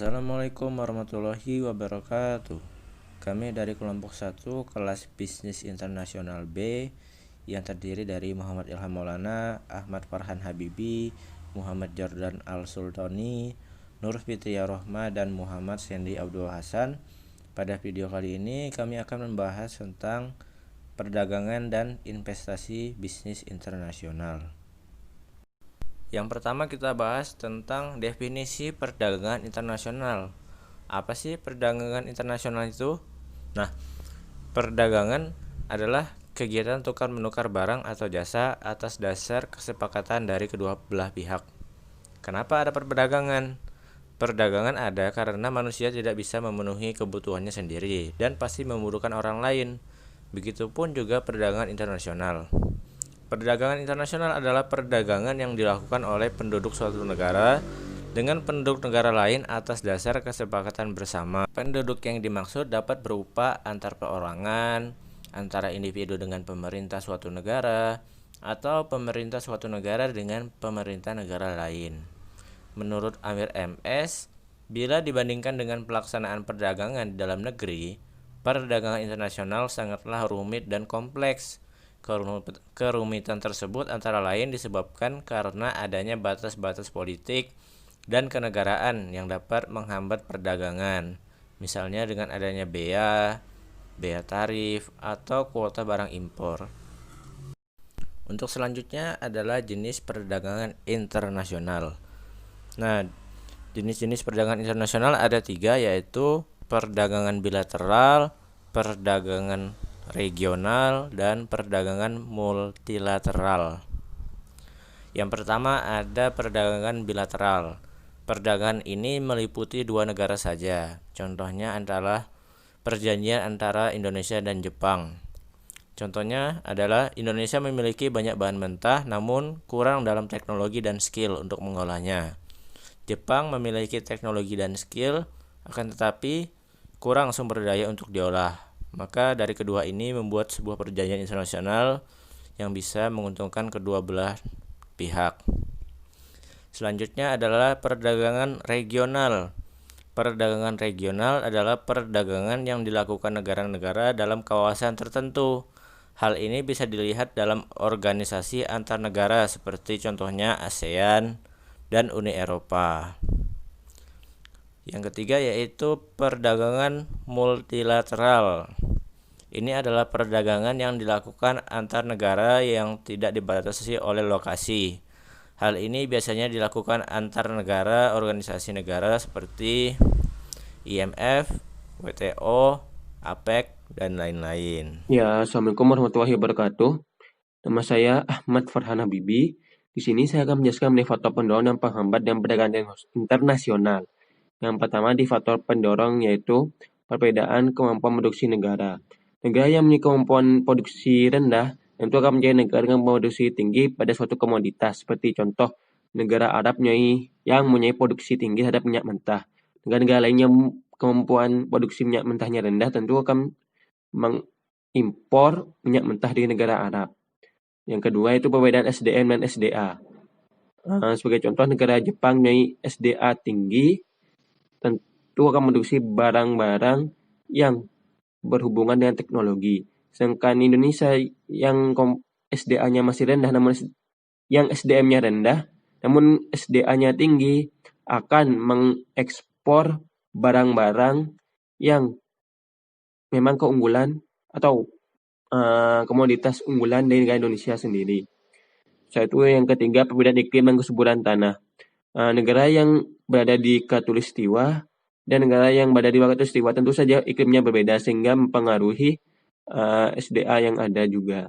Assalamualaikum warahmatullahi wabarakatuh. Kami dari kelompok 1 kelas Bisnis Internasional B yang terdiri dari Muhammad Ilham Maulana, Ahmad Farhan Habibi, Muhammad Jordan Al-Sultani, Nur Fitria Rohma, dan Muhammad Sendi Abdul Hasan. Pada video kali ini kami akan membahas tentang perdagangan dan investasi bisnis internasional. Yang pertama kita bahas tentang definisi perdagangan internasional. Apa sih perdagangan internasional itu? Nah, perdagangan adalah kegiatan tukar-menukar barang atau jasa atas dasar kesepakatan dari kedua belah pihak. Kenapa ada perdagangan? Perdagangan ada karena manusia tidak bisa memenuhi kebutuhannya sendiri dan pasti membutuhkan orang lain. Begitupun juga perdagangan internasional. Perdagangan internasional adalah perdagangan yang dilakukan oleh penduduk suatu negara dengan penduduk negara lain atas dasar kesepakatan bersama. Penduduk yang dimaksud dapat berupa antar perorangan, antara individu dengan pemerintah suatu negara, atau pemerintah suatu negara dengan pemerintah negara lain. Menurut Amir MS, bila dibandingkan dengan pelaksanaan perdagangan di dalam negeri, perdagangan internasional sangatlah rumit dan kompleks. Kerumitan tersebut antara lain disebabkan karena adanya batas-batas politik dan kenegaraan yang dapat menghambat perdagangan, misalnya dengan adanya bea tarif, atau kuota barang impor. Untuk selanjutnya adalah jenis perdagangan internasional. Nah, jenis-jenis perdagangan internasional ada 3, yaitu perdagangan bilateral, perdagangan regional, dan perdagangan multilateral. Yang pertama ada perdagangan bilateral. Perdagangan ini meliputi 2 negara saja. Contohnya adalah perjanjian antara Indonesia dan Jepang. Contohnya adalah Indonesia memiliki banyak bahan mentah namun kurang dalam teknologi dan skill untuk mengolahnya. Jepang memiliki teknologi dan skill akan tetapi kurang sumber daya untuk diolah. Maka dari kedua ini membuat sebuah perjanjian internasional yang bisa menguntungkan kedua belah pihak. Selanjutnya adalah perdagangan regional. Perdagangan regional adalah perdagangan yang dilakukan negara-negara dalam kawasan tertentu. Hal ini bisa dilihat dalam organisasi antar negara seperti contohnya ASEAN dan Uni Eropa. Yang ketiga yaitu perdagangan multilateral. Ini adalah perdagangan yang dilakukan antar negara yang tidak dibatasi oleh lokasi. Hal ini biasanya dilakukan antar negara, organisasi negara seperti IMF, WTO, APEC, dan lain-lain. Ya, Assalamualaikum warahmatullahi wabarakatuh. Nama saya Ahmad Farhan Habibi. Di sini saya akan menjelaskan mengenai faktor pendorong dan penghambat dalam perdagangan internasional. Yang pertama di faktor pendorong yaitu perbedaan kemampuan produksi negara. Negara yang memiliki kemampuan produksi rendah tentu akan menjadi negara dengan produksi tinggi pada suatu komoditas. Seperti contoh negara Arab yang mempunyai produksi tinggi terhadap minyak mentah. Negara-negara lain yang kemampuan produksi minyak mentahnya rendah tentu akan mengimpor minyak mentah di negara Arab. Yang kedua itu perbedaan SDM dan SDA. Sebagai contoh negara Jepang mempunyai SDA tinggi tentu akan produksi barang-barang yang berhubungan dengan teknologi. Sedangkan Indonesia yang SDA-nya masih rendah namun yang SDM-nya rendah namun SDA-nya tinggi akan mengekspor barang-barang yang memang keunggulan atau komoditas unggulan dari negara Indonesia sendiri. Satu yang ketiga perbedaan iklim dan kesuburan tanah. Negara yang berada di Khatulistiwa dan negara yang berada di Khatulistiwa tentu saja iklimnya berbeda sehingga mempengaruhi SDA yang ada juga.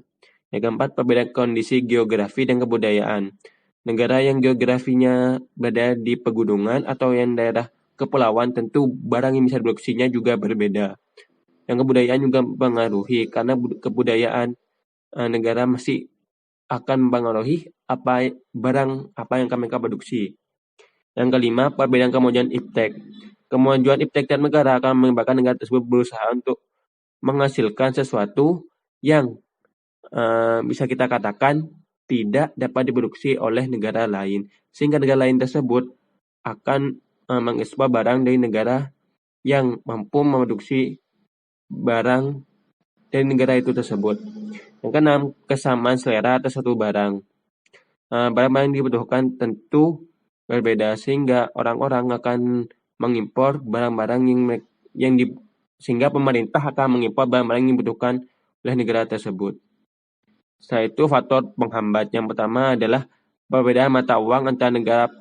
Yang keempat perbedaan kondisi geografi dan kebudayaan. Negara yang geografinya berada di pegunungan atau yang daerah kepulauan tentu barang yang bisa diproduksinya juga berbeda. Yang kebudayaan juga mempengaruhi karena kebudayaan negara masih akan mempengaruhi barang apa yang mereka produksi. Yang kelima, perbedaan kemajuan iptek. Kemajuan iptek dan negara akan menyebabkan negara tersebut berusaha untuk menghasilkan sesuatu yang bisa kita katakan tidak dapat diproduksi oleh negara lain. Sehingga negara lain tersebut akan mengekspor barang dari negara yang mampu memproduksi barang dari negara itu tersebut. Yang keenam, kesamaan selera atas satu barang. Barang-barang yang dibutuhkan tentu berbeda sehingga orang-orang akan mengimpor barang-barang sehingga pemerintah akan mengimpor barang-barang yang dibutuhkan oleh negara tersebut. Setelah itu faktor penghambat yang pertama adalah perbedaan mata uang antara negara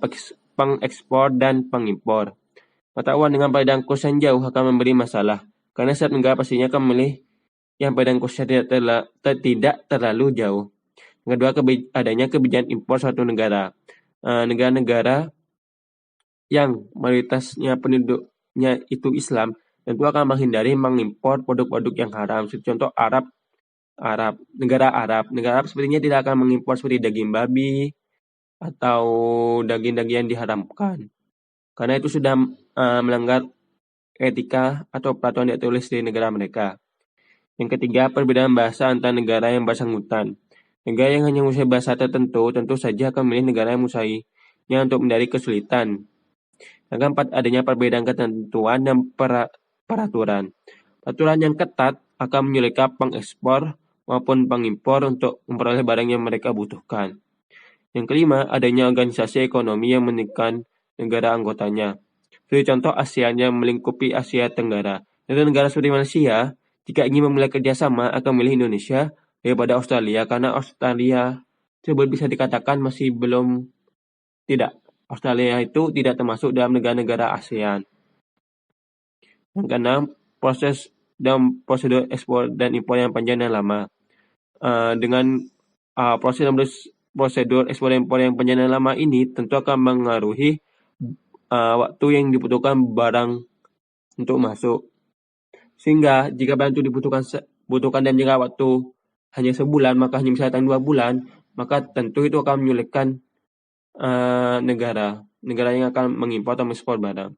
pengekspor dan pengimpor. Mata uang dengan perbedaan kurs yang jauh akan memberi masalah karena setiap negara pastinya akan memilih yang perbedaan kursnya tidak terlalu jauh. Yang kedua, adanya kebijakan impor suatu negara. Negara-negara yang mayoritasnya penduduknya itu Islam tentu akan menghindari mengimpor produk-produk yang haram. Contoh negara Arab sepertinya tidak akan mengimpor seperti daging babi atau daging-daging yang diharamkan karena itu sudah melanggar etika atau peraturan yang tertulis di negara mereka. Yang ketiga, perbedaan bahasa antar negara yang bersangkutan. Negara yang hanya menguasai bahasa tertentu tentu saja akan memilih negara yang menguasainya untuk menghindari kesulitan. Yang keempat, adanya perbedaan ketentuan dan peraturan. Peraturan yang ketat akan menyulitkan pengekspor maupun pengimpor untuk memperoleh barang yang mereka butuhkan. Yang kelima, adanya organisasi ekonomi yang menekan negara anggotanya. Sebagai contoh, ASEAN yang melingkupi Asia Tenggara. Negara seperti Malaysia, jika ingin memulai kerjasama, akan memilih Indonesia daripada Australia, karena Australia tersebut bisa dikatakan masih belum tidak. Australia itu tidak termasuk dalam negara-negara ASEAN. Yang keenam, proses dan prosedur ekspor dan impor yang panjang dan lama. Dengan prosedur ekspor dan impor yang panjang dan lama ini tentu akan mengaruhi waktu yang dibutuhkan barang untuk masuk. Sehingga jika barang itu dibutuhkan dan jika waktu hanya sebulan, maka hanya bisa datang 2 bulan, maka tentu itu akan menyulitkan negara yang akan mengimpor atau mengekspor barang.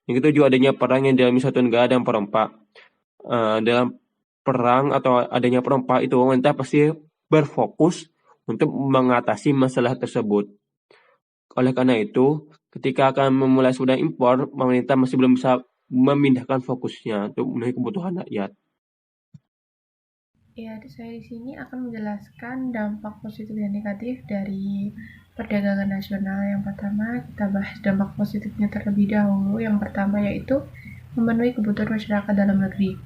Yang ketujuh, adanya perang yang dialami suatu negara dan perompak. Dalam perang atau adanya perompak itu pemerintah pasti berfokus untuk mengatasi masalah tersebut. Oleh karena itu, ketika akan memulai sudah impor, pemerintah masih belum bisa memindahkan fokusnya untuk memenuhi kebutuhan rakyat. Ya, saya di sini akan menjelaskan dampak positif dan negatif dari perdagangan nasional. Yang pertama, kita bahas dampak positifnya terlebih dahulu. Yang pertama yaitu memenuhi kebutuhan masyarakat dalam negeri.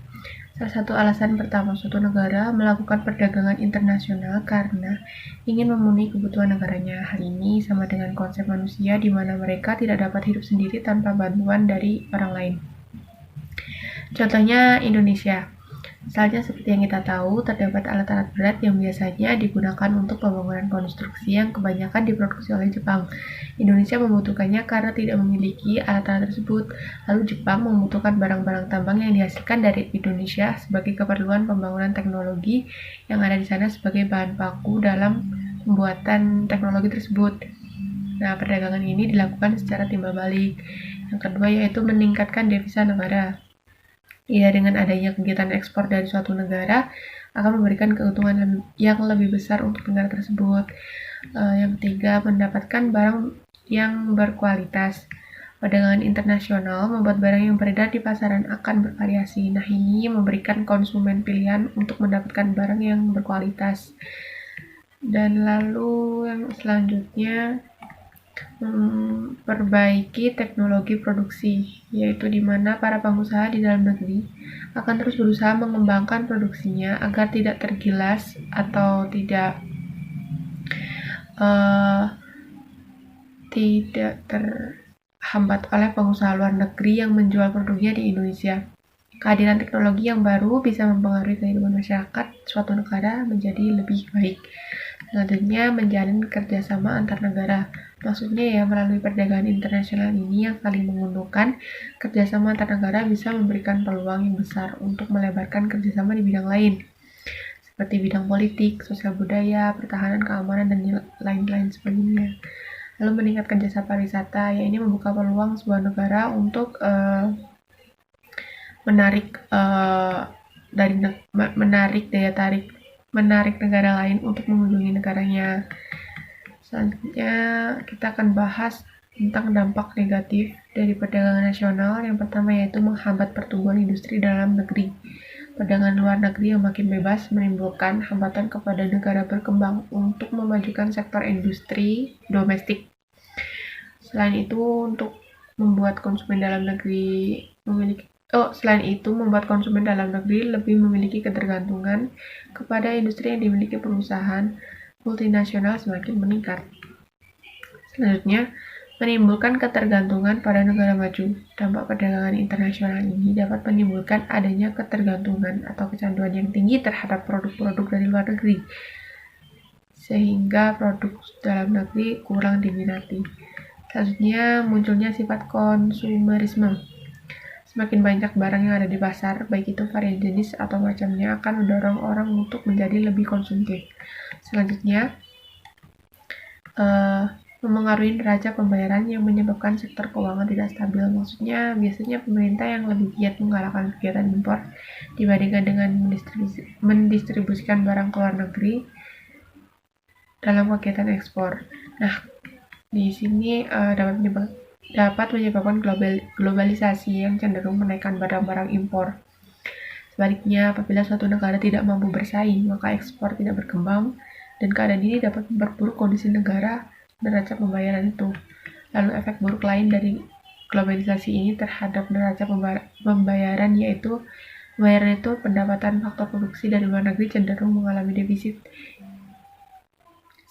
Salah satu alasan pertama suatu negara melakukan perdagangan internasional karena ingin memenuhi kebutuhan negaranya. Hal ini sama dengan konsep manusia di mana mereka tidak dapat hidup sendiri tanpa bantuan dari orang lain. Contohnya Indonesia. Misalnya seperti yang kita tahu, terdapat alat-alat berat yang biasanya digunakan untuk pembangunan konstruksi yang kebanyakan diproduksi oleh Jepang. Indonesia membutuhkannya karena tidak memiliki alat-alat tersebut. Lalu Jepang membutuhkan barang-barang tambang yang dihasilkan dari Indonesia sebagai keperluan pembangunan teknologi yang ada di sana sebagai bahan baku dalam pembuatan teknologi tersebut. Nah, perdagangan ini dilakukan secara timbal balik. Yang kedua yaitu meningkatkan devisa negara. Ya, dengan adanya kegiatan ekspor dari suatu negara akan memberikan keuntungan yang lebih besar untuk negara tersebut. Yang ketiga, mendapatkan barang yang berkualitas. Perdagangan internasional membuat barang yang beredar di pasaran akan bervariasi. Nah, ini memberikan konsumen pilihan untuk mendapatkan barang yang berkualitas. Dan lalu yang selanjutnya, perbaiki teknologi produksi, yaitu di mana para pengusaha di dalam negeri akan terus berusaha mengembangkan produksinya agar tidak tergilas atau tidak terhambat oleh pengusaha luar negeri yang menjual produknya di Indonesia. Kehadiran teknologi yang baru bisa mempengaruhi kehidupan masyarakat suatu negara menjadi lebih baik. Selanjutnya, menjalin kerjasama antar negara. Maksudnya ya, melalui perdagangan internasional ini yang saling menguntungkan, kerjasama antar negara bisa memberikan peluang yang besar untuk melebarkan kerjasama di bidang lain, seperti bidang politik, sosial budaya, pertahanan, keamanan, dan lain-lain sebagainya. Lalu meningkatkan jasa pariwisata, ya ini membuka peluang sebuah negara untuk menarik negara lain untuk mengunjungi negaranya. Selanjutnya kita akan bahas tentang dampak negatif dari perdagangan nasional. Yang pertama yaitu menghambat pertumbuhan industri dalam negeri. Perdagangan luar negeri yang makin bebas menimbulkan hambatan kepada negara berkembang untuk memajukan sektor industri domestik. Selain itu, untuk membuat konsumen dalam negeri lebih memiliki ketergantungan kepada industri yang dimiliki perusahaan multinasional semakin meningkat. Selanjutnya, menimbulkan ketergantungan pada negara maju. Dampak perdagangan internasional ini dapat menimbulkan adanya ketergantungan atau kecanduan yang tinggi terhadap produk-produk dari luar negeri, sehingga produk dalam negeri kurang diminati. Selanjutnya, munculnya sifat konsumerisme. Semakin banyak barang yang ada di pasar, baik itu varian jenis atau macamnya, akan mendorong orang untuk menjadi lebih konsumtif. Selanjutnya, memengaruhi neraca pembayaran yang menyebabkan sektor keuangan tidak stabil. Maksudnya, biasanya pemerintah yang lebih giat menggalakkan kegiatan impor dibandingkan dengan mendistribusikan barang ke luar negeri dalam kegiatan ekspor. Nah, di sini dapat menyebabkan globalisasi yang cenderung menaikkan barang-barang impor. Sebaliknya, apabila suatu negara tidak mampu bersaing, maka ekspor tidak berkembang, dan keadaan ini dapat memperburuk kondisi negara neraca pembayaran itu. Lalu efek buruk lain dari globalisasi ini terhadap neraca pembayaran yaitu pendapatan faktor produksi dari luar negeri cenderung mengalami defisit.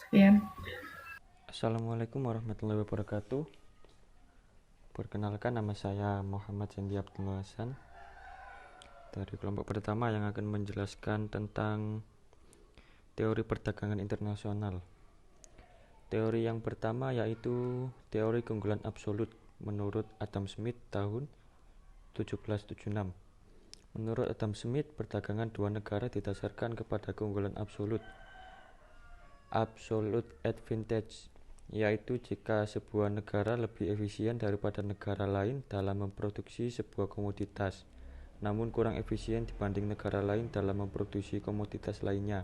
Sekian. Assalamualaikum warahmatullahi wabarakatuh. Perkenalkan, nama saya Muhammad Sandy Abdul Hasan dari kelompok pertama yang akan menjelaskan tentang teori perdagangan internasional. Teori yang pertama yaitu teori keunggulan absolut menurut Adam Smith tahun 1776. Menurut Adam Smith, perdagangan dua negara didasarkan kepada keunggulan absolut, absolute advantage, yaitu jika sebuah negara lebih efisien daripada negara lain dalam memproduksi sebuah komoditas, namun kurang efisien dibanding negara lain dalam memproduksi komoditas lainnya,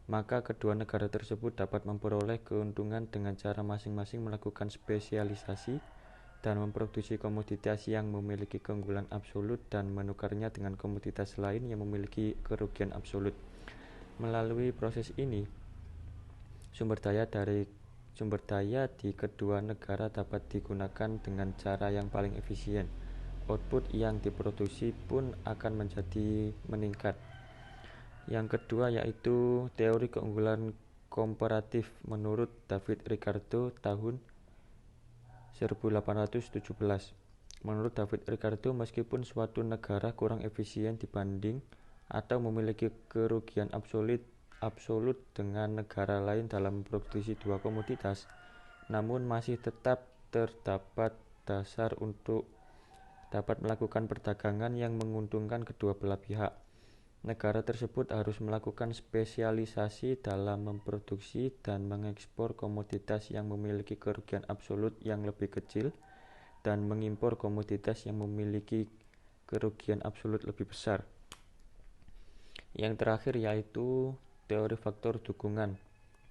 maka kedua negara tersebut dapat memperoleh keuntungan dengan cara masing-masing melakukan spesialisasi dan memproduksi komoditas yang memiliki keunggulan absolut dan menukarnya dengan komoditas lain yang memiliki kerugian absolut. Melalui proses ini, sumber daya di kedua negara dapat digunakan dengan cara yang paling efisien. Output yang diproduksi pun akan menjadi meningkat. Yang kedua yaitu teori keunggulan komparatif menurut David Ricardo tahun 1817. Menurut David Ricardo, meskipun suatu negara kurang efisien dibanding atau memiliki kerugian absolut dengan negara lain dalam memproduksi dua komoditas, namun masih tetap terdapat dasar untuk dapat melakukan perdagangan yang menguntungkan kedua belah pihak. Negara tersebut harus melakukan spesialisasi dalam memproduksi dan mengekspor komoditas yang memiliki kerugian absolut yang lebih kecil dan mengimpor komoditas yang memiliki kerugian absolut lebih besar. Yang terakhir yaitu teori faktor dukungan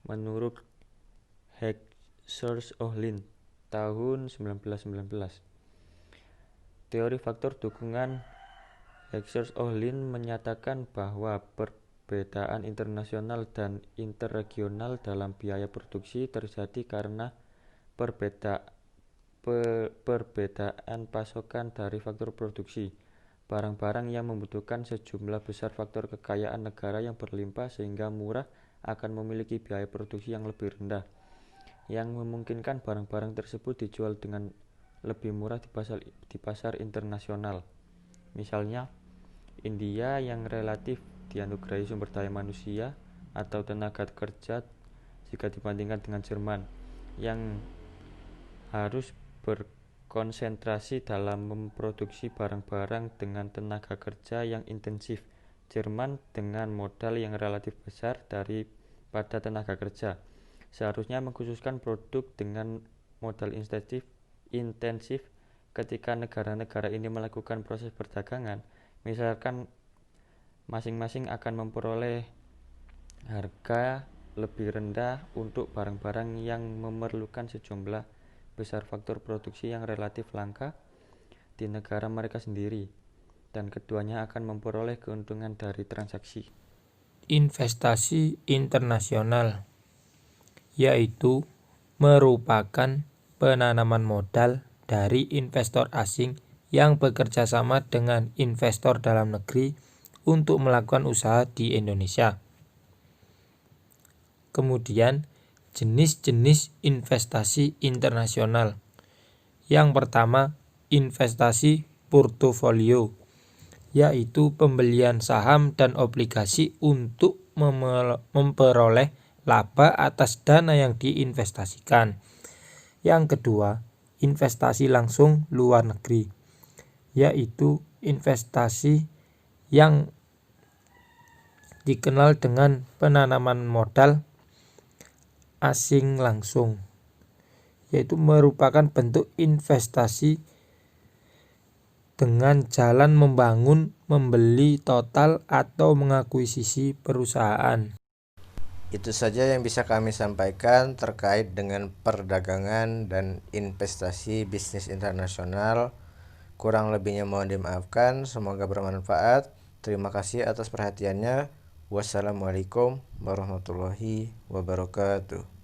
menurut Heckscher-Ohlin tahun 1919. Teori faktor dukungan Heckscher-Ohlin menyatakan bahwa perbedaan internasional dan interregional dalam biaya produksi terjadi karena perbedaan pasokan dari faktor produksi. Barang-barang yang membutuhkan sejumlah besar faktor kekayaan negara yang berlimpah sehingga murah akan memiliki biaya produksi yang lebih rendah, yang memungkinkan barang-barang tersebut dijual dengan lebih murah di pasar internasional. Misalnya, India yang relatif dianugerahi sumber daya manusia atau tenaga kerja jika dibandingkan dengan Jerman yang harus berkonsentrasi dalam memproduksi barang-barang dengan tenaga kerja yang intensif. Jerman dengan modal yang relatif besar daripada tenaga kerja seharusnya mengkhususkan produk dengan modal intensif. Ketika negara-negara ini melakukan proses perdagangan, misalkan masing-masing akan memperoleh harga lebih rendah untuk barang-barang yang memerlukan sejumlah besar faktor produksi yang relatif langka di negara mereka sendiri, dan keduanya akan memperoleh keuntungan dari transaksi. Investasi internasional, yaitu merupakan penanaman modal dari investor asing yang bekerja sama dengan investor dalam negeri untuk melakukan usaha di Indonesia. Kemudian, jenis-jenis investasi internasional. Yang pertama, investasi portofolio, yaitu pembelian saham dan obligasi untuk memperoleh laba atas dana yang diinvestasikan. Yang kedua, investasi langsung luar negeri, yaitu investasi yang dikenal dengan penanaman modal asing langsung, yaitu merupakan bentuk investasi dengan jalan membangun, membeli total, atau mengakuisisi perusahaan. Itu saja yang bisa kami sampaikan terkait dengan perdagangan dan investasi bisnis internasional. Kurang lebihnya mohon dimaafkan, semoga bermanfaat. Terima kasih atas perhatiannya. Wassalamualaikum warahmatullahi wabarakatuh.